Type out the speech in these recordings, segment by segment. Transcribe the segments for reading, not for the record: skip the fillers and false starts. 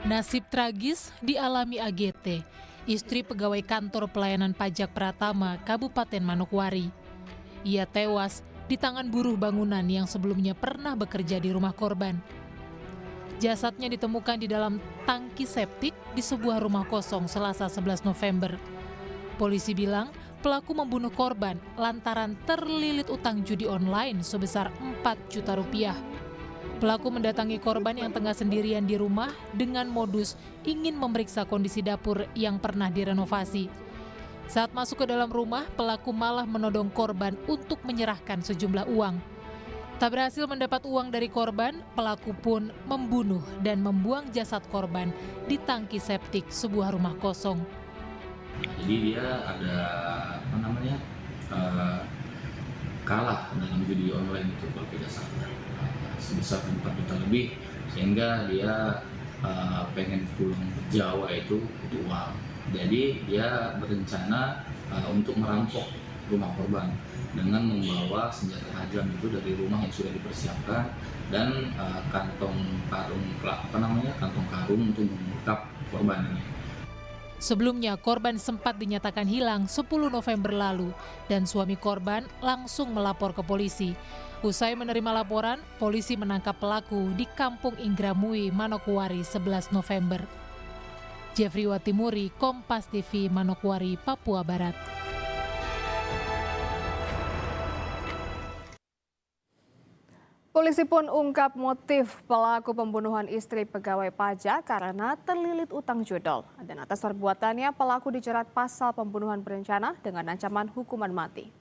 Nasib tragis dialami AGT, istri pegawai kantor pelayanan pajak Pratama, Kabupaten Manokwari. Ia tewas di tangan buruh bangunan yang sebelumnya pernah bekerja di rumah korban. Jasadnya ditemukan di dalam tangki septik di sebuah rumah kosong Selasa 11 November. Polisi bilang pelaku membunuh korban lantaran terlilit utang judi online sebesar 4 juta rupiah. Pelaku mendatangi korban yang tengah sendirian di rumah dengan modus ingin memeriksa kondisi dapur yang pernah direnovasi. Saat masuk ke dalam rumah, pelaku malah menodong korban untuk menyerahkan sejumlah uang. Tak berhasil mendapat uang dari korban, pelaku pun membunuh dan membuang jasad korban di tangki septik sebuah rumah kosong. Jadi dia ada kalah dalam judi online itu kalau tidak salah sebesar 4 juta lebih, sehingga dia pengen pulang ke Jawa itu untuk uang. Jadi dia berencana untuk merampok rumah korban dengan membawa senjata tajam itu dari rumah yang sudah dipersiapkan dan kantong karung untuk mengungkap korban ini. Sebelumnya, korban sempat dinyatakan hilang 10 November lalu dan suami korban langsung melapor ke polisi. Usai menerima laporan, polisi menangkap pelaku di Kampung Ingramui, Manokwari 11 November. Jeffrey Watimuri, Kompas TV, Manokwari, Papua Barat. Polisi pun ungkap motif pelaku pembunuhan istri pegawai pajak karena terlilit utang jodol. Dan atas perbuatannya, pelaku dijerat pasal pembunuhan berencana dengan ancaman hukuman mati.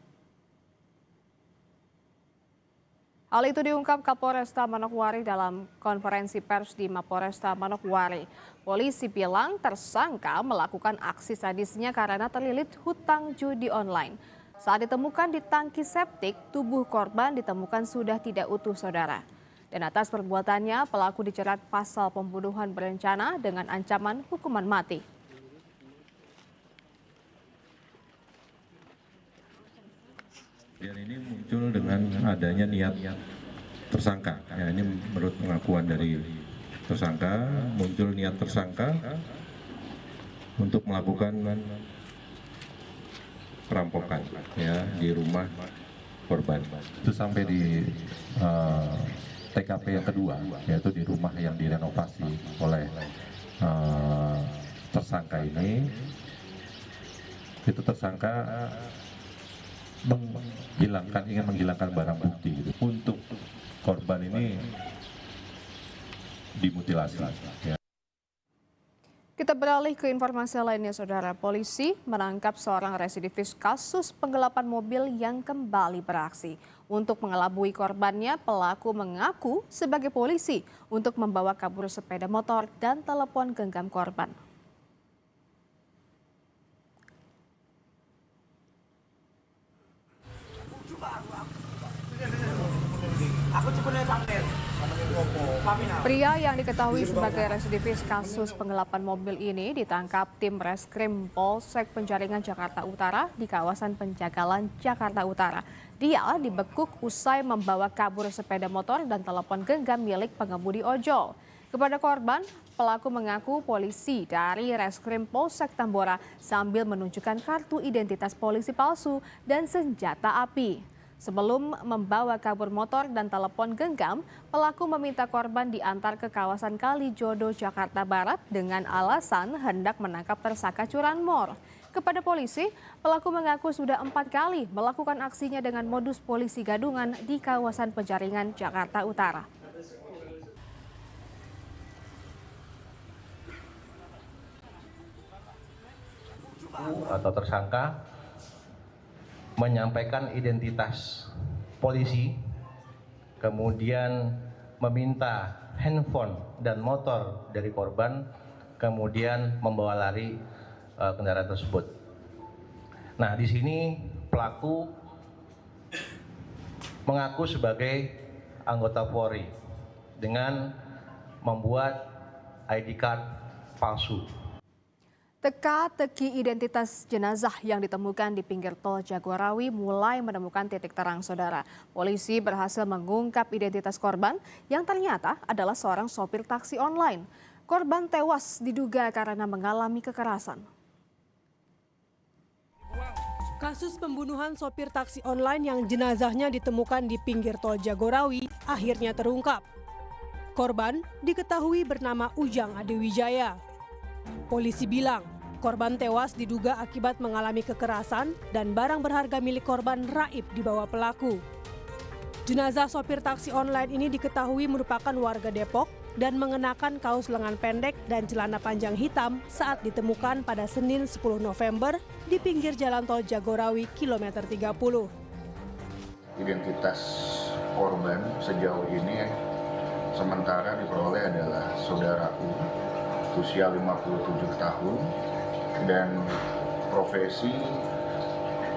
Hal itu diungkap Kapolresta Manokwari dalam konferensi pers di Mapolresta Manokwari. Polisi bilang tersangka melakukan aksi sadisnya karena terlilit hutang judi online. Saat ditemukan di tangki septik, tubuh korban ditemukan sudah tidak utuh, saudara. Dan atas perbuatannya, pelaku dijerat pasal pembunuhan berencana dengan ancaman hukuman mati. Dan ini muncul dengan adanya niat tersangka. Ya, ini menurut pengakuan dari tersangka, muncul niat tersangka untuk melakukan perampokan ya di rumah korban. Itu sampai di TKP yang kedua, yaitu di rumah yang direnovasi oleh tersangka ini. Itu tersangka ingin menghilangkan barang bukti gitu. Untuk korban ini dimutilasi. Ya. Kita beralih ke informasi lainnya, saudara. Polisi menangkap seorang residivis kasus penggelapan mobil yang kembali beraksi. Untuk mengelabui korbannya, pelaku mengaku sebagai polisi untuk membawa kabur sepeda motor dan telepon genggam korban. Pria yang diketahui sebagai residivis kasus penggelapan mobil ini ditangkap tim Reskrim Polsek Penjaringan Jakarta Utara di kawasan Penjagalan Jakarta Utara. Dia dibekuk usai membawa kabur sepeda motor dan telepon genggam milik pengemudi ojol. Kepada korban, pelaku mengaku polisi dari Reskrim Polsek Tambora sambil menunjukkan kartu identitas polisi palsu dan senjata api. Sebelum membawa kabur motor dan telepon genggam, pelaku meminta korban diantar ke kawasan Kalijodo, Jakarta Barat dengan alasan hendak menangkap tersangka curanmor. Kepada polisi, pelaku mengaku sudah 4 kali melakukan aksinya dengan modus polisi gadungan di kawasan Penjaringan, Jakarta Utara. Atau tersangka menyampaikan identitas polisi, kemudian meminta handphone dan motor dari korban, kemudian membawa lari kendaraan tersebut. Nah, di sini pelaku mengaku sebagai anggota Polri dengan membuat ID card palsu. Teka-teki identitas jenazah yang ditemukan di pinggir tol Jagorawi mulai menemukan titik terang, saudara. Polisi berhasil mengungkap identitas korban yang ternyata adalah seorang sopir taksi online. Korban tewas diduga karena mengalami kekerasan. Kasus pembunuhan sopir taksi online yang jenazahnya ditemukan di pinggir tol Jagorawi akhirnya terungkap. Korban diketahui bernama Ujang Adewijaya. Polisi bilang korban tewas diduga akibat mengalami kekerasan dan barang berharga milik korban raib dibawa pelaku. Jenazah sopir taksi online ini diketahui merupakan warga Depok dan mengenakan kaos lengan pendek dan celana panjang hitam saat ditemukan pada Senin 10 November di pinggir jalan tol Jagorawi kilometer 30. Identitas korban sejauh ini sementara diperoleh adalah saudara U, usia 57 tahun dan profesi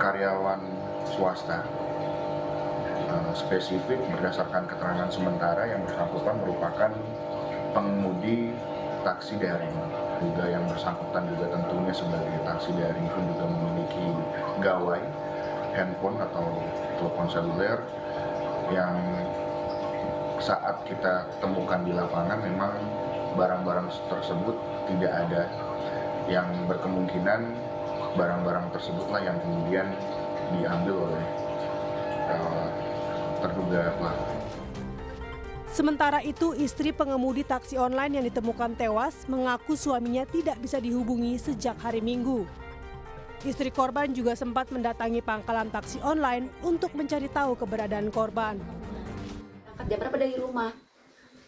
karyawan swasta. Spesifik berdasarkan keterangan sementara yang bersangkutan merupakan pengemudi taksi daring. Juga yang bersangkutan juga tentunya sebagai taksi daring pun juga memiliki gawai handphone atau telepon seluler yang saat kita temukan di lapangan memang barang-barang tersebut tidak ada, yang berkemungkinan barang-barang tersebutlah yang kemudian diambil oleh terduga pelaku. Sementara itu, istri pengemudi taksi online yang ditemukan tewas mengaku suaminya tidak bisa dihubungi sejak hari Minggu. Istri korban juga sempat mendatangi pangkalan taksi online untuk mencari tahu keberadaan korban. Jam berapa dari rumah?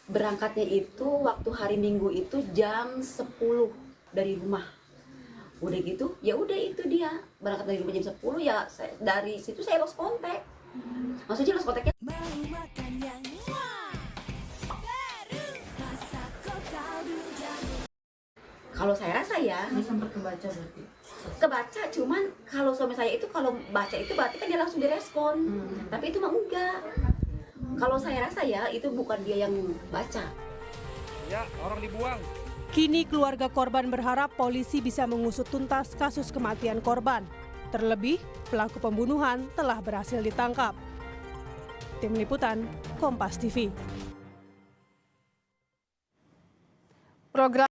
Berangkatnya itu waktu hari Minggu itu jam 10 dari rumah. Udah gitu, ya udah itu dia. Berangkat dari rumah jam 10 ya dari situ saya lost kontak. Maksudnya lost kontaknya. Kalau saya rasa ya, sempat kebaca berarti. Kebaca, cuman kalau suami saya itu kalau baca itu berarti kan dia langsung direspon. Tapi itu mah enggak. Kalau saya rasa ya itu bukan dia yang baca. Ya, orang dibuang. Kini keluarga korban berharap polisi bisa mengusut tuntas kasus kematian korban. Terlebih, pelaku pembunuhan telah berhasil ditangkap. Tim Liputan, Kompas TV. Program